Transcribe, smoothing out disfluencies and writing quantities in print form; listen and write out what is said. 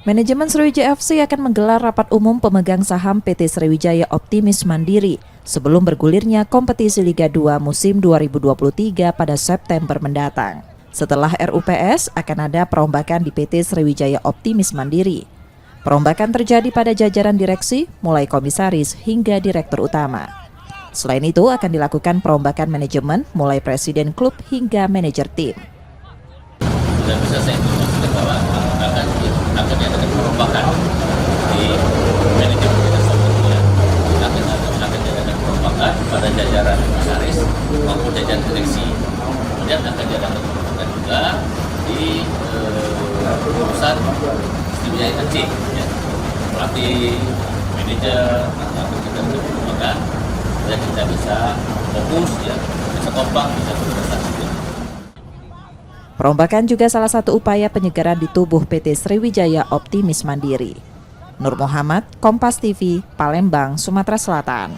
Manajemen Sriwijaya FC akan menggelar rapat umum pemegang saham PT Sriwijaya Optimis Mandiri sebelum bergulirnya kompetisi Liga 2 musim 2023 pada September mendatang. Setelah RUPS, akan ada perombakan di PT Sriwijaya Optimis Mandiri. Perombakan terjadi pada jajaran direksi, mulai komisaris hingga direktur utama. Selain itu, akan dilakukan perombakan manajemen, mulai presiden klub hingga manajer tim. Sudah bisa saya informasikan bahwa akan diadakan perombakan di manajemen kita sebelumnya. Akan diadakan perombakan pada jajaran komisaris maupun jajaran direksi. Kemudian akan diadakan perombakan juga di urusan Sriwijaya FC, ya. Pelatih, manajer akan kita perombakan dan kita bisa fokus, ya, bisa kompak, bisa berprestasi. Perombakan juga salah satu upaya penyegaran di tubuh PT Sriwijaya Optimis Mandiri. Nur Muhammad, Kompas TV, Palembang, Sumatera Selatan.